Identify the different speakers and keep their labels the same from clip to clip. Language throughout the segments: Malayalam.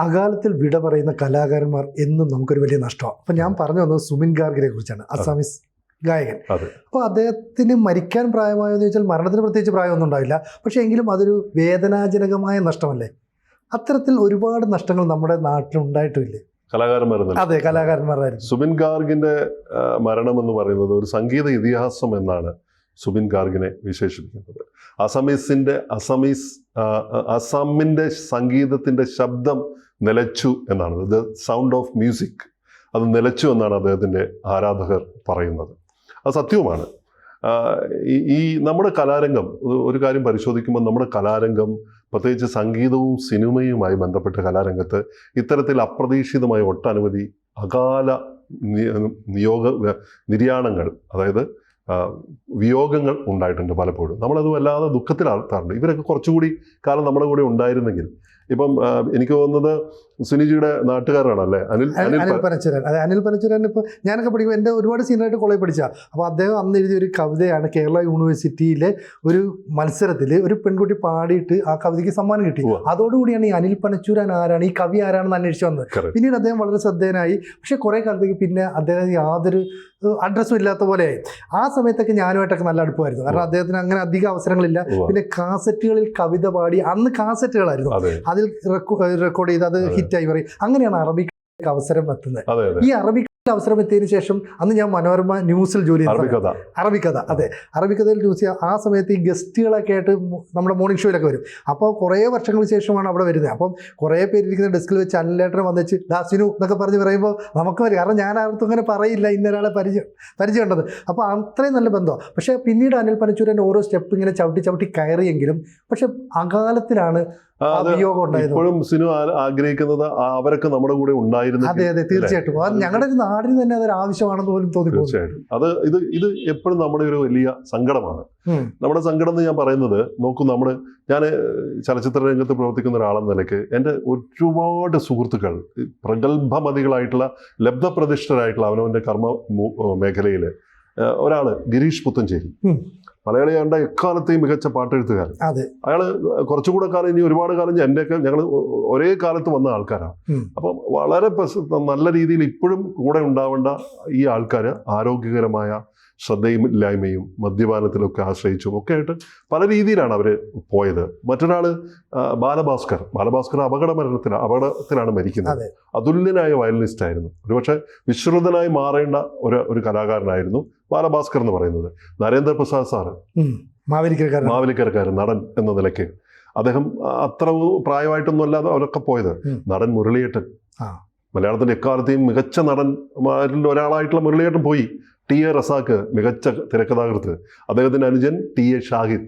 Speaker 1: അകാലത്തിൽ വിട പറയുന്ന കലാകാരന്മാർ എന്നും നമുക്കൊരു വലിയ നഷ്ടമാണ്. അപ്പം ഞാൻ പറഞ്ഞു വന്നത് സുബിൻ ഗാർഗിനെ കുറിച്ചാണ്, അസാമീസ് ഗായകൻ. അപ്പോൾ അദ്ദേഹത്തിന് മരിക്കാൻ പ്രായമായോ എന്ന് ചോദിച്ചാൽ മരണത്തിന് പ്രത്യേകിച്ച് പ്രായമൊന്നും ഉണ്ടാവില്ല. പക്ഷേ എങ്കിലും അതൊരു വേദനാജനകമായ നഷ്ടമല്ലേ? അത്തരത്തിൽ ഒരുപാട് നഷ്ടങ്ങൾ നമ്മുടെ നാട്ടിലുണ്ടായിട്ടുമില്ലേ
Speaker 2: കലാകാരന്മാർ?
Speaker 1: അതെ, കലാകാരന്മാരായിരുന്നു.
Speaker 2: സുബിൻ ഗാർഗിന്റെ മരണം എന്ന് പറയുന്നത് ഒരു സംഗീത ഇതിഹാസം എന്നാണ് സുബിൻ ഗാർഗിനെ വിശേഷിപ്പിക്കുന്നത്. അസാമിന്റെ സംഗീതത്തിന്റെ ശബ്ദം നിലച്ചു എന്നാണ്, ദ സൗണ്ട് ഓഫ് മ്യൂസിക്, അത് നിലച്ചു എന്നാണ് അദ്ദേഹത്തിന്റെ ആരാധകർ പറയുന്നത്. അത് സത്യവുമാണ്. ഈ നമ്മുടെ കലാരംഗം, ഒരു കാര്യം പരിശോധിക്കുമ്പോൾ നമ്മുടെ കലാരംഗം, പ്രത്യേകിച്ച് സംഗീതവും സിനിമയുമായി ബന്ധപ്പെട്ട കലാരംഗത്ത് ഇത്തരത്തിൽ അപ്രതീക്ഷിതമായ ഒട്ടനവധി അകാല നിര്യാണങ്ങൾ, അതായത് വിയോഗങ്ങൾ ഉണ്ടായിട്ടുണ്ട്. പലപ്പോഴും നമ്മളത് വല്ലാതെ ദുഃഖത്തിലാർത്താറുണ്ട്. ഇവരൊക്കെ കുറച്ചുകൂടി കാലം നമ്മുടെ കൂടെ ഉണ്ടായിരുന്നെങ്കിൽ. ഇപ്പം എനിക്ക് തോന്നുന്നത് സുനിജിയുടെ നാട്ടുകാരാണല്ലേ
Speaker 1: അനിൽ പനച്ചൂരൻ. അതെ, അനിൽ പനച്ചൂരൻ ഇപ്പോൾ ഞാനൊക്കെ പഠിക്കുമ്പോൾ എൻ്റെ ഒരുപാട് സീനിയറായിട്ട് കോളേജ് പഠിച്ചാൽ. അപ്പോൾ അദ്ദേഹം അന്ന് എഴുതിയ ഒരു കവിതയാണ് കേരള യൂണിവേഴ്സിറ്റിയിലെ ഒരു മത്സരത്തിൽ ഒരു പെൺകുട്ടി പാടിയിട്ട് ആ കവിതയ്ക്ക് സമ്മാനം കിട്ടി. അതോടുകൂടിയാണ് ഈ അനിൽ പനച്ചൂരൻ ആരാണ്, ഈ കവി ആരാണെന്ന് അന്വേഷിച്ച് വന്നത്. പിന്നീട് അദ്ദേഹം വളരെ ശ്രദ്ധേയനായി. പക്ഷേ കുറേ കാലത്തേക്ക് പിന്നെ അദ്ദേഹം യാതൊരു അഡ്രസ്സും ഇല്ലാത്ത പോലെയായി. ആ സമയത്തൊക്കെ ഞാനുമായിട്ടൊക്കെ നല്ല അടുപ്പമായിരുന്നു. കാരണം അദ്ദേഹത്തിന് അങ്ങനെ അധികം അവസരങ്ങളില്ല. പിന്നെ കാസറ്റുകളിൽ കവിത പാടി, അന്ന് കാസറ്റുകളായിരുന്നു, അതിൽ റെക്കോർഡ് ചെയ്ത് അത് ഹിറ്റായി പറയും. അങ്ങനെയാണ് അറബിക്ക് അവസരം എത്തുന്നത്. ഈ അറബിക് അവസരം എത്തിയതിനു ശേഷം അന്ന് ഞാൻ മനോരമ ന്യൂസിൽ ജോലി ചെയ്തു, അറബിക്കഥ. അതെ, അറബിക്കഥയിൽ ന്യൂസ് ചെയ്യുക. ആ സമയത്ത് ഈ ഗസ്റ്റുകളൊക്കെ ആയിട്ട് നമ്മുടെ മോർണിംഗ് ഷോയിലൊക്കെ വരും. അപ്പോൾ കുറേ വർഷങ്ങൾക്ക് ശേഷമാണ് അവിടെ വരുന്നത്. അപ്പം കുറേ പേരിരിക്കുന്ന ഡെസ്കിൽ വെച്ച് അനിലേട്ടനെ വന്നിച്ച് ദാസിനു എന്നൊക്കെ പറഞ്ഞ് പറയുമ്പോൾ നമുക്ക് വരും. കാരണം ഞാൻ അവർക്കും അങ്ങനെ പറയില്ല ഇന്നൊരാളെ പരിചയം ഉണ്ടത്. അപ്പോൾ അത്രയും നല്ല ബന്ധമാണ്. പക്ഷേ പിന്നീട് അനിൽ പനച്ചൂരൻ്റെ ഓരോ സ്റ്റെപ്പ് ഇങ്ങനെ ചവിട്ടി കയറിയെങ്കിലും പക്ഷെ അകാലത്തിലാണ്
Speaker 2: ഇപ്പോഴും സിനിമ ആഗ്രഹിക്കുന്നത് അവരൊക്കെ നമ്മുടെ കൂടെ ഉണ്ടായിരുന്നു.
Speaker 1: അതെ അതെ, തീർച്ചയായിട്ടും. അത് ഞങ്ങളുടെ നാടിന് തന്നെ അതൊരു ആവശ്യമാണെന്ന് പോലും തോന്നി.
Speaker 2: തീർച്ചയായിട്ടും. ഇത് എപ്പോഴും നമ്മുടെ ഒരു വലിയ സങ്കടമാണ്. നമ്മുടെ സങ്കടം എന്ന് ഞാൻ പറയുന്നത്, നോക്കൂ, ഞാൻ ചലച്ചിത്ര രംഗത്ത് പ്രവർത്തിക്കുന്ന ഒരാളെന്ന നിലയ്ക്ക് എൻ്റെ ഒരുപാട് സുഹൃത്തുക്കൾ, പ്രഗത്ഭമതികളായിട്ടുള്ള ലബ്ധപ്രതിഷ്ഠരായിട്ടുള്ള അവനവൻ്റെ കർമ്മ മേഖലയിൽ ഒരാള് ഗിരീഷ് പുത്തഞ്ചേരി, മലയാളി കണ്ട എക്കാലത്തെയും മികച്ച പാട്ടെഴുത്തുകാരൻ. അയാൾ കുറച്ചുകൂടെ കാലം, ഇനി ഒരുപാട് കാലം എൻ്റെയൊക്കെ ഞങ്ങൾ ഒരേ കാലത്ത് വന്ന ആൾക്കാരാണ്. അപ്പം വളരെ നല്ല രീതിയിൽ ഇപ്പോഴും കൂടെ ഉണ്ടാവേണ്ട ഈ ആൾക്കാർ ആരോഗ്യകരമായ ശ്രദ്ധയില്ലായ്മയും മദ്യപാനത്തിലൊക്കെ ആശ്രയിച്ചും ഒക്കെ ആയിട്ട് പല രീതിയിലാണ് അവർ പോയത്. മറ്റൊരാൾ ബാലഭാസ്കർ അപകടത്തിലാണ് മരിക്കുന്നത്. അതുല്യനായ വയലിനിസ്റ്റ് ആയിരുന്നു. ഒരുപക്ഷെ വിശ്രുതനായി മാറേണ്ട ഒരു കലാകാരനായിരുന്നു ബാലഭാസ്കർ എന്ന് പറയുന്നത്. നരേന്ദ്രപ്രസാദ് സാറ്, മാവേലിക്കരക്കാരൻ നടൻ എന്ന നിലയ്ക്ക് അദ്ദേഹം അത്ര പ്രായമായിട്ടൊന്നും അല്ലാതെ അവരൊക്കെ പോയത്. നടൻ മുരളിയേട്ടൻ, മലയാളത്തിൻ്റെ എക്കാലത്തെയും മികച്ച നടന്മാരിൽ ഒരാളായിട്ടുള്ള മുരളിയേട്ടൻ പോയി. ടി എ റസാക്ക്, മികച്ച തിരക്കഥാകൃത്ത്. അദ്ദേഹത്തിൻ്റെ അനുജൻ ടി എ ഷാഹിദ്,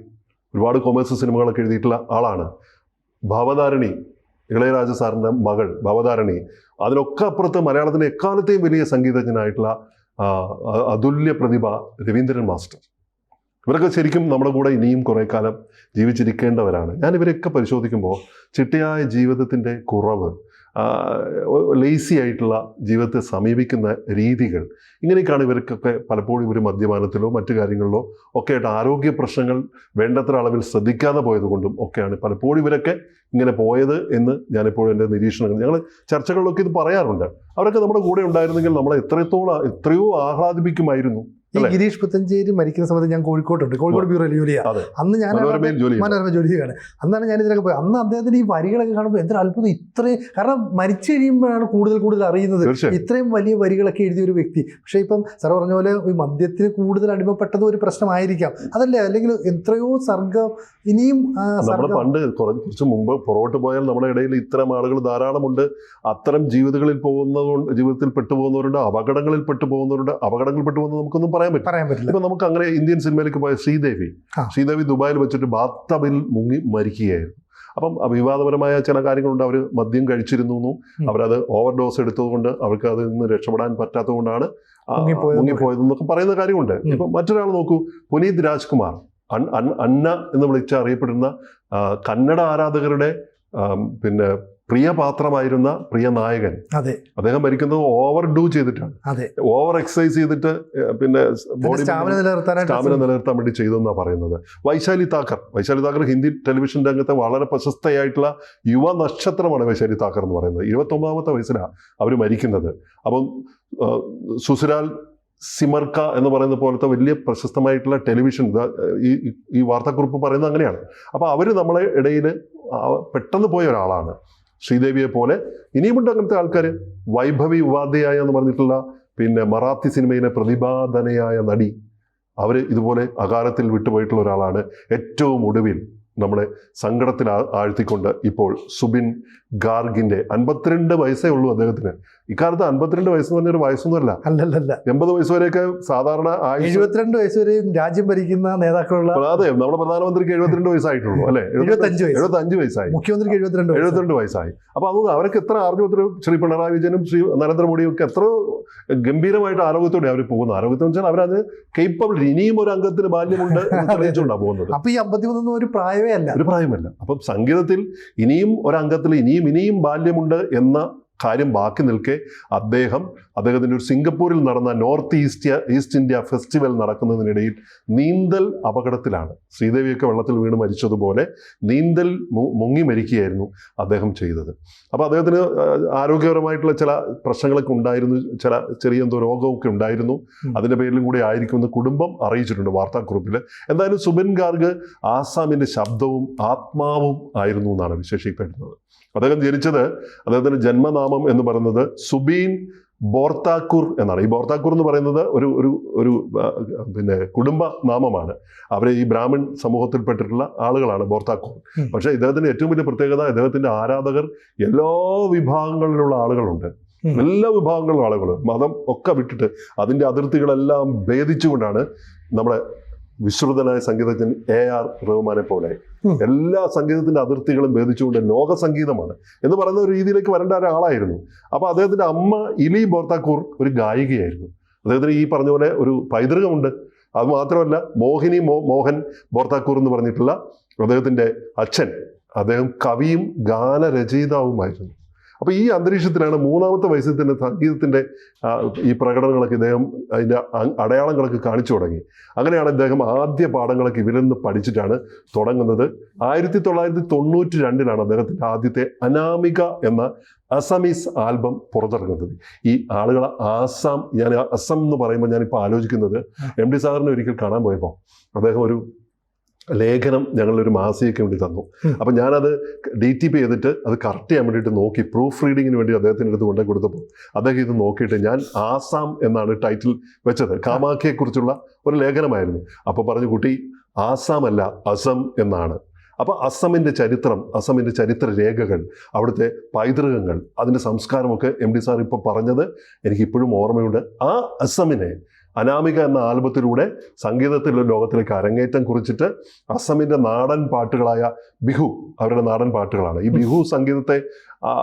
Speaker 2: ഒരുപാട് കൊമേഴ്സ് സിനിമകളൊക്കെ എഴുതിയിട്ടുള്ള ആളാണ്. ഭവതാരണി, ഇളയരാജ സാറിൻ്റെ മകൾ ഭവതാരണി. അതിനൊക്കെ അപ്പുറത്ത് മലയാളത്തിൻ്റെ എക്കാലത്തെയും വലിയ സംഗീതജ്ഞനായിട്ടുള്ള അതുല്യ പ്രതിഭ രവീന്ദ്രൻ മാസ്റ്റർ. ഇവരൊക്കെ ശരിക്കും നമ്മുടെ കൂടെ ഇനിയും കുറേ കാലം ജീവിച്ചിരിക്കേണ്ടവരാണ്. ഞാൻ ഇവരൊക്കെ പരിശോധിക്കുമ്പോൾ ചിട്ടയായ ജീവിതത്തിൻ്റെ കുറവ്, ലേസി ആയിട്ടുള്ള ജീവിതത്തെ സമീപിക്കുന്ന രീതികൾ, ഇങ്ങനെയൊക്കെയാണ് ഇവർക്കൊക്കെ പലപ്പോഴും ഇവർ മദ്യപാനത്തിലോ മറ്റു കാര്യങ്ങളിലോ ഒക്കെ ആയിട്ട് ആരോഗ്യ പ്രശ്നങ്ങൾ വേണ്ടത്ര അളവിൽ ശ്രദ്ധിക്കാതെ പോയതുകൊണ്ടും ഒക്കെയാണ് പലപ്പോഴും ഇവരൊക്കെ ഇങ്ങനെ പോയത് എന്ന് ഞാനിപ്പോഴും എൻ്റെ നിരീക്ഷണങ്ങൾ, ഞങ്ങൾ ചർച്ചകളിലൊക്കെ ഇത് പറയാറുണ്ട്. അവരൊക്കെ നമ്മുടെ കൂടെ ഉണ്ടായിരുന്നെങ്കിൽ നമ്മളെ എത്രയോ ആഹ്ലാദിപ്പിക്കുമായിരുന്നു.
Speaker 1: ഈ ഗിരീഷ് പുത്തഞ്ചേരി മരിക്കുന്ന സമയത്ത് ഞാൻ കോഴിക്കോട്ടുണ്ട്, കോഴിക്കോട് ബ്യൂറോയിൽ ജോലി ചെയ്യാം. അന്ന് ഞാൻ മനോരമ ജോലി ചെയ്യാണ്. അന്നാണ് ഞാൻ ഇതിനൊക്കെ പോയത്. അന്ന് അദ്ദേഹത്തിന് ഈ വരികളൊക്കെ കാണുമ്പോൾ എന്തൊരു അത്ഭുതം! ഇത്രയും, കാരണം മരിച്ചു കഴിയുമ്പോഴാണ് കൂടുതൽ അറിയുന്നത് ഇത്രയും വലിയ വരികളൊക്കെ എഴുതിയ ഒരു വ്യക്തി. പക്ഷേ ഇപ്പം സാർ പറഞ്ഞ പോലെ ഈ മദ്യത്തിന് കൂടുതൽ അടിമപ്പെട്ടത് ഒരു പ്രശ്നമായിരിക്കാം, അതല്ലേ? അല്ലെങ്കിൽ എത്രയോ സർഗം ഇനിയും
Speaker 2: പണ്ട് കുറച്ച് മുമ്പ് പുറകോട്ട് പോയാൽ നമ്മുടെ ഇടയിൽ ഇത്തരം ആളുകൾ ധാരാളമുണ്ട്. അത്തരം ജീവിതത്തിൽ പെട്ടുപോകുന്നവരുണ്ട്, അപകടങ്ങളിൽ പെട്ടുപോകുന്നവരുണ്ട്. അപകടങ്ങളിൽ പെട്ടുപോകുന്നത് നമുക്കൊന്നും പറയാൻ പറ്റില്ല. ഇപ്പൊ നമുക്ക് അങ്ങനെ ഇന്ത്യൻ സിനിമയിലേക്ക് പോയ ശ്രീദേവി ദുബായിൽ വെച്ചിട്ട് ബാത്തബിൽ മുങ്ങി മരിക്കുകയായിരുന്നു. അപ്പം വിവാദപരമായ ചില കാര്യങ്ങളുണ്ട്. അവർ മദ്യം കഴിച്ചിരുന്നു, അവരത് ഓവർഡോസ് എടുത്തതുകൊണ്ട് അവർക്ക് അതിൽ നിന്ന് രക്ഷപ്പെടാൻ പറ്റാത്തത് കൊണ്ടാണ് മുങ്ങിപ്പോയതെന്നൊക്കെ പറയുന്ന കാര്യമുണ്ട്. ഇപ്പം മറ്റൊരാൾ നോക്കൂ, പുനീത് രാജ്കുമാർ, അന്ന എന്ന് വിളിച്ച് അറിയപ്പെടുന്ന കന്നഡ ആരാധകരുടെ പിന്നെ പ്രിയപാത്രമായിരുന്ന പ്രിയ നായകൻ
Speaker 1: അതെ
Speaker 2: അദ്ദേഹം മരിക്കുന്നത് ഓവർ ഡൂ ചെയ്തിട്ടാണ്,
Speaker 1: അതെ,
Speaker 2: ഓവർ എക്സസൈസ് ചെയ്തിട്ട് പിന്നെ ബോഡി
Speaker 1: സ്റ്റാമിന
Speaker 2: നിലനിർത്താൻ വേണ്ടി ചെയ്തെന്നാണ് പറയുന്നത്. വൈശാലി താക്കർ ഹിന്ദി ടെലിവിഷൻ രംഗത്തെ വളരെ പ്രശസ്തയായിട്ടുള്ള യുവ നക്ഷത്രമാണ് വൈശാലി താക്കർ എന്ന് പറയുന്നത്. 29-ാമത്തെ വയസ്സിലാണ് അവർ മരിക്കുന്നത്. അപ്പം സുസരാൽ സിമർക്ക എന്ന് പറയുന്ന പോലത്തെ വലിയ പ്രശസ്തമായിട്ടുള്ള ടെലിവിഷൻ ഈ വാർത്താക്കുറിപ്പ് പറയുന്നത് അങ്ങനെയാണ്. അപ്പോൾ അവർ നമ്മളെ ഇടയിൽ പെട്ടെന്ന് പോയ ഒരാളാണ്. ശ്രീദേവിയെ പോലെ ഇനിയുമുണ്ട് അങ്ങനത്തെ ആൾക്കാർ. വൈഭവി ഉപാധ്യായ എന്ന് പറഞ്ഞിട്ടുള്ള പിന്നെ മറാത്തി സിനിമയിലെ പ്രതിഭാധനയായ നടി, അവർ ഇതുപോലെ അകാലത്തിൽ വിട്ടുപോയിട്ടുള്ള ഒരാളാണ്. ഏറ്റവും ഒടുവിൽ നമ്മളെ സങ്കടത്തിൽ ആഴ്ത്തിക്കൊണ്ട് ഇപ്പോൾ സുബിൻ ഗാർഗിന്റെ 52 വയസ്സേ ഉള്ളൂ അദ്ദേഹത്തിന്. ഇക്കാലത്ത് 52 വയസ്സെന്ന് പറഞ്ഞൊരു വയസ്സൊന്നുമല്ല,
Speaker 1: അല്ലല്ല,
Speaker 2: 80 വയസ്സ് വരെയൊക്കെ സാധാരണ
Speaker 1: 72 വയസ്സ് വരെ രാജ്യം ഭരിക്കുന്ന നേതാക്കളുള്ള.
Speaker 2: അതെ, നമ്മുടെ പ്രധാനമന്ത്രിക്ക് 72 വയസ്സായിട്ടുള്ളൂ അല്ലെ,
Speaker 1: 75
Speaker 2: വയസ്സായി,
Speaker 1: മുഖ്യമന്ത്രിക്ക്
Speaker 2: 72 വയസ്സായി. അപ്പൊ അത് അവരൊക്കെ എത്ര ആർജവത്തിലും ശ്രീ പിണറായി വിജയനും ശ്രീ നരേന്ദ്രമോദിയും ഒക്കെ എത്ര ഗംഭീരമായിട്ട് ആരോഗ്യത്തോടെ അവർ പോകുന്നു. ആരോഗ്യത്തോടെ വെച്ചാൽ അവരത് കേപ്പബിൾ, ഇനിയും ഒരു അംഗത്തിന് ബാല്യമുണ്ട് എന്ന് തെളിയിച്ചുകൊണ്ടാണ് പോകുന്നത്.
Speaker 1: അപ്പൊ ഈ 53 ഒരു പ്രായമേ അല്ല,
Speaker 2: ഒരു പ്രായമല്ല. അപ്പം സംഗീതത്തിൽ ഇനിയും ഒരംഗത്തിൽ ഇനിയും ബാല്യമുണ്ട് എന്ന കാര്യം ബാക്കി നിൽക്കെ അദ്ദേഹത്തിൻ്റെ ഒരു സിംഗപ്പൂരിൽ നടന്ന നോർത്ത് ഈസ്റ്റ് ഇന്ത്യ ഫെസ്റ്റിവൽ നടക്കുന്നതിനിടയിൽ നീന്തൽ അപകടത്തിലാണ്. ശ്രീദേവിയൊക്കെ വെള്ളത്തിൽ വീണ് മരിച്ചതുപോലെ നീന്തൽ മുങ്ങി മരിക്കുകയായിരുന്നു അദ്ദേഹം ചെയ്തത്. അപ്പോൾ അദ്ദേഹത്തിന് ആരോഗ്യപരമായിട്ടുള്ള ചില പ്രശ്നങ്ങളൊക്കെ ഉണ്ടായിരുന്നു, ചെറിയ എന്തോ രോഗമൊക്കെ ഉണ്ടായിരുന്നു. അതിൻ്റെ പേരിലും കൂടി ആയിരിക്കുമെന്ന് കുടുംബം അറിയിച്ചിട്ടുണ്ട് വാർത്താക്കുറിപ്പിൽ. എന്തായാലും സുബിൻ ഗാർഗ് ആസാമിൻ്റെ ശബ്ദവും ആത്മാവും ആയിരുന്നു എന്നാണ് വിശേഷിക്കപ്പെടുന്നത്. അദ്ദേഹം ജനിച്ചത്, അദ്ദേഹത്തിൻ്റെ ജന്മനാമം എന്ന് പറയുന്നത് സുബീൻ ബോർത്താക്കൂർ എന്നാണ്. ഈ ബോർത്താക്കൂർ എന്ന് പറയുന്നത് ഒരു പിന്നെ കുടുംബ നാമമാണ്. അവരെ ഈ ബ്രാഹ്മൺ സമൂഹത്തിൽപ്പെട്ടിട്ടുള്ള ആളുകളാണ് ബോർത്താക്കൂർ. പക്ഷേ ഇദ്ദേഹത്തിൻ്റെ ഏറ്റവും വലിയ പ്രത്യേകത, ഇദ്ദേഹത്തിൻ്റെ ആരാധകർ എല്ലാ വിഭാഗങ്ങളിലുള്ള ആളുകളുണ്ട്. എല്ലാ വിഭാഗങ്ങളിലുള്ള ആളുകൾ, മതം ഒക്കെ വിട്ടിട്ട് അതിൻ്റെ അതിർത്തികളെല്ലാം ഭേദിച്ചുകൊണ്ടാണ് നമ്മുടെ വിശ്രുതനായ സംഗീതജ്ഞൻ AR റഹ്മാനെ പോലെ എല്ലാ സംഗീതത്തിന്റെ അതിർത്തികളും ഭേദിച്ചുകൊണ്ട് ലോക സംഗീതമാണ് എന്ന് പറയുന്ന ഒരു രീതിയിലേക്ക് വരേണ്ട ഒരാളായിരുന്നു. അപ്പോൾ അദ്ദേഹത്തിന്റെ അമ്മ ഇലി ബോർത്താക്കൂർ ഒരു ഗായികയായിരുന്നു. അദ്ദേഹത്തിന് ഈ പറഞ്ഞ പോലെ ഒരു പൈതൃകമുണ്ട്. അത് മാത്രമല്ല, മോഹൻ ബോർത്താക്കൂർ എന്ന് പറഞ്ഞിട്ടുള്ള അദ്ദേഹത്തിന്റെ അച്ഛൻ, അദ്ദേഹം കവിയും ഗാനരചയിതാവുമായിരുന്നു. അപ്പോൾ ഈ അന്തരീക്ഷത്തിലാണ് 3-ാമത്തെ വയസ്സിൽ തന്നെ സംഗീതത്തിൻ്റെ ഈ പ്രകടനങ്ങളൊക്കെ ഇദ്ദേഹം അതിൻ്റെ അടയാളങ്ങളൊക്കെ കാണിച്ചു തുടങ്ങി. അങ്ങനെയാണ് ഇദ്ദേഹം ആദ്യ പാഠങ്ങളൊക്കെ ഇവരിൽ നിന്ന് പഠിച്ചിട്ടാണ് തുടങ്ങുന്നത്. 1992 അദ്ദേഹത്തിൻ്റെ ആദ്യത്തെ അനാമിക എന്ന അസമീസ് ആൽബം പുറത്തിറങ്ങുന്നത്. ഈ ആളുകളെ ഞാൻ അസം എന്ന് പറയുമ്പോൾ ഞാനിപ്പോൾ ആലോചിക്കുന്നത്, MD സാറിനെ ഒരിക്കൽ കാണാൻ പോയപ്പോൾ അദ്ദേഹം ഒരു ലേഖനം ഞങ്ങളൊരു മാസികയ്ക്ക് വേണ്ടി തന്നു. അപ്പം ഞാനത് DTP ചെയ്തിട്ട് അത് കറക്റ്റ് ചെയ്യാൻ വേണ്ടിയിട്ട് നോക്കി, പ്രൂഫ് റീഡിങ്ങിന് വേണ്ടി അദ്ദേഹത്തിൻ്റെ അടുത്ത് കൊണ്ടു കൊടുത്തപ്പോൾ അദ്ദേഹം ഇത് നോക്കിയിട്ട് ഞാൻ ആസാം എന്നാണ് ടൈറ്റിൽ വെച്ചത്. കാമാഖിയെക്കുറിച്ചുള്ള ഒരു ലേഖനമായിരുന്നു. അപ്പോൾ പറഞ്ഞു, കുട്ടി ആസാം അല്ല അസം എന്നാണ്. അപ്പോൾ അസമിൻ്റെ ചരിത്ര രേഖകൾ, അവിടുത്തെ പൈതൃകങ്ങൾ, അതിൻ്റെ സംസ്കാരമൊക്കെ MD സാർ ഇപ്പോൾ പറഞ്ഞത് എനിക്കിപ്പോഴും ഓർമ്മയുണ്ട്. ആ അസമിനെ അനാമിക എന്ന ആൽബത്തിലൂടെ സംഗീതത്തിലുള്ള ലോകത്തിലേക്ക് അരങ്ങേറ്റം കുറിച്ചിട്ട് അസമിൻ്റെ നാടൻ പാട്ടുകളായ ബിഹു, അവരുടെ നാടൻ പാട്ടുകളാണ്. ഈ ബിഹു സംഗീതത്തെ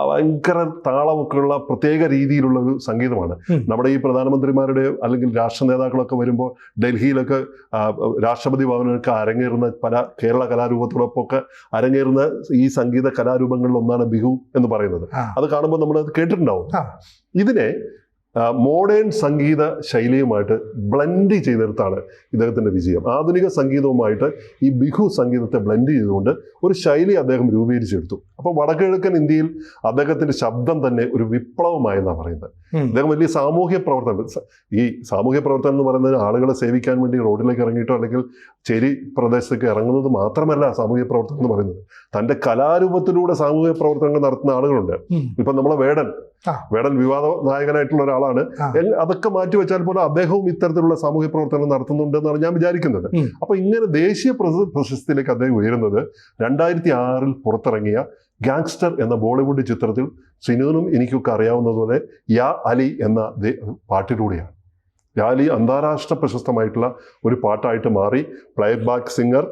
Speaker 2: ഭയങ്കര താളമൊക്കെയുള്ള പ്രത്യേക രീതിയിലുള്ള ഒരു സംഗീതമാണ്. നമ്മുടെ ഈ പ്രധാനമന്ത്രിമാരുടെ അല്ലെങ്കിൽ രാഷ്ട്ര നേതാക്കളൊക്കെ വരുമ്പോൾ ഡൽഹിയിലൊക്കെ രാഷ്ട്രപതി ഭവനൊക്കെ അരങ്ങേറുന്ന പല കേരള കലാരൂപത്തോടൊപ്പമൊക്കെ അരങ്ങേറുന്ന ഈ സംഗീത കലാരൂപങ്ങളിൽ ഒന്നാണ് ബിഹു എന്ന് പറയുന്നത്. അത് കാണുമ്പോൾ നമ്മളത് കേട്ടിട്ടുണ്ടാവും. ഇതിനെ മോഡേൺ സംഗീത ശൈലിയുമായിട്ട് ബ്ലെൻഡ് ചെയ്തെടുത്താണ് ഇദ്ദേഹത്തിൻ്റെ വിജയം. ആധുനിക സംഗീതവുമായിട്ട് ഈ ബിഹു സംഗീതത്തെ ബ്ലെൻഡ് ചെയ്തുകൊണ്ട് ഒരു ശൈലി അദ്ദേഹം രൂപീകരിച്ചെടുത്തു. അപ്പോൾ വടക്കിഴക്കൻ ഇന്ത്യയിൽ അദ്ദേഹത്തിൻ്റെ ശബ്ദം തന്നെ ഒരു വിപ്ലവമായെന്നാണ് പറയുന്നത്. അദ്ദേഹം വലിയ സാമൂഹ്യ പ്രവർത്തനം, ഈ സാമൂഹ്യ പ്രവർത്തനം എന്ന് പറയുന്നത് ആളുകളെ സേവിക്കാൻ വേണ്ടി റോഡിലേക്ക് ഇറങ്ങിയിട്ടോ അല്ലെങ്കിൽ ചേരി പ്രദേശത്തേക്ക് ഇറങ്ങുന്നത് മാത്രമല്ല സാമൂഹ്യ പ്രവർത്തനം എന്ന് പറയുന്നത്. തൻ്റെ കലാരൂപത്തിലൂടെ സാമൂഹ്യ പ്രവർത്തനങ്ങൾ നടത്തുന്ന ആളുകളുണ്ട്. ഇപ്പം നമ്മളെ വേടൻ വിവാദ നായകനായിട്ടുള്ള ഒരാളാണ്. അതൊക്കെ മാറ്റിവെച്ചാൽ പോലും അദ്ദേഹവും ഇത്തരത്തിലുള്ള സാമൂഹ്യ പ്രവർത്തനം നടത്തുന്നുണ്ടെന്നാണ് ഞാൻ വിചാരിക്കുന്നത്. അപ്പൊ ഇങ്ങനെ ദേശീയ പ്രശസ്തിയിലേക്ക് അദ്ദേഹം ഉയരുന്നത് 2006 പുറത്തിറങ്ങിയ ഗാങ്സ്റ്റർ എന്ന ബോളിവുഡ് ചിത്രത്തിൽ സിനുവിനും എനിക്കൊക്കെ അറിയാവുന്നതുപോലെ യാ അലി എന്ന പാട്ടിലൂടെയാണ്. യാ അലി അന്താരാഷ്ട്ര പ്രശസ്തമായിട്ടുള്ള ഒരു പാട്ടായിട്ട് മാറി. Playback singer,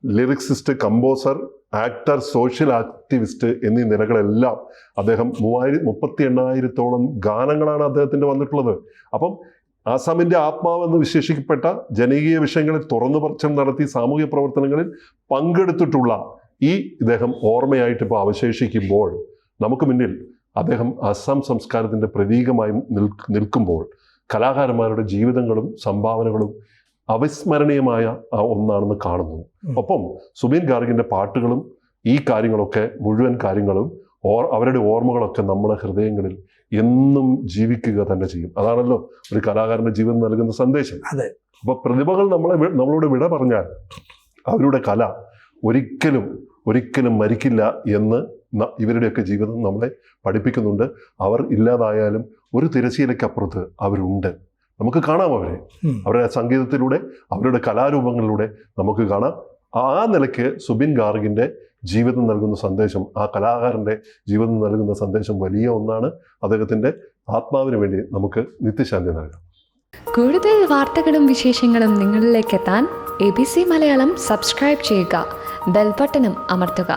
Speaker 2: lyricist, composer, actor, social activist എന്നീ നിലകളെല്ലാം അദ്ദേഹം 38,000-ഓളം ഗാനങ്ങളാണ് അദ്ദേഹത്തിൻ്റെ വന്നിട്ടുള്ളത്. അപ്പം ആസാമിൻ്റെ ആത്മാവെന്ന് വിശേഷിക്കപ്പെട്ട ജനകീയ വിഷയങ്ങളിൽ തുറന്നു പറച്ചിൽ നടത്തി സാമൂഹ്യ പ്രവർത്തനങ്ങളിൽ പങ്കെടുത്തിട്ടുള്ള ഇദ്ദേഹം ഓർമ്മയായിട്ട് ഇപ്പോൾ അവശേഷിക്കുമ്പോൾ നമുക്ക് മുന്നിൽ അദ്ദേഹം അസം സംസ്കാരത്തിൻ്റെ പ്രതീകമായി നിൽക്കുമ്പോൾ കലാകാരന്മാരുടെ ജീവിതങ്ങളും സംഭാവനകളും അവിസ്മരണീയമായ ഒന്നാണെന്ന് കാണുന്നു. ഒപ്പം സുബീൻ ഗാർഗിൻ്റെ പാട്ടുകളും ഈ കാര്യങ്ങളൊക്കെ മുഴുവൻ കാര്യങ്ങളും അവരുടെ ഓർമ്മകളൊക്കെ നമ്മുടെ ഹൃദയങ്ങളിൽ എന്നും ജീവിക്കുക തന്നെ ചെയ്യും. അതാണല്ലോ ഒരു കലാകാരൻ്റെ ജീവിതം നൽകുന്ന സന്ദേശം. അപ്പോൾ പ്രതിഭകൾ നമ്മളോട് വിട പറഞ്ഞാൽ അവരുടെ കല ഒരിക്കലും മരിക്കില്ല എന്ന് ഇവരുടെയൊക്കെ ജീവിതം നമ്മളെ പഠിപ്പിക്കുന്നുണ്ട്. അവർ ഇല്ലാതായാലും ഒരു തിരശ്ശീലയ്ക്കപ്പുറത്ത് അവരുണ്ട്. നമുക്ക് കാണാം അവരുടെ സംഗീതത്തിലൂടെ, അവരുടെ കലാരൂപങ്ങളിലൂടെ നമുക്ക് കാണാം. ആ നിലയ്ക്ക് സുബിൻ ഗാർഗിൻ്റെ ജീവിതം നൽകുന്ന സന്ദേശം, ആ കലാകാരൻ്റെ ജീവിതം നൽകുന്ന സന്ദേശം വലിയ ഒന്നാണ്. അദ്ദേഹത്തിൻ്റെ ആത്മാവിന് വേണ്ടി നമുക്ക് നിത്യശാന്തി നൽകാം.
Speaker 3: കൂടുതൽ വാർത്തകളും വിശേഷങ്ങളും നിങ്ങളിലേക്ക് എത്താൻ ABC മലയാളം സബ്സ്ക്രൈബ് ചെയ്യുക, ബെൽ ബട്ടണും അമർത്തുക.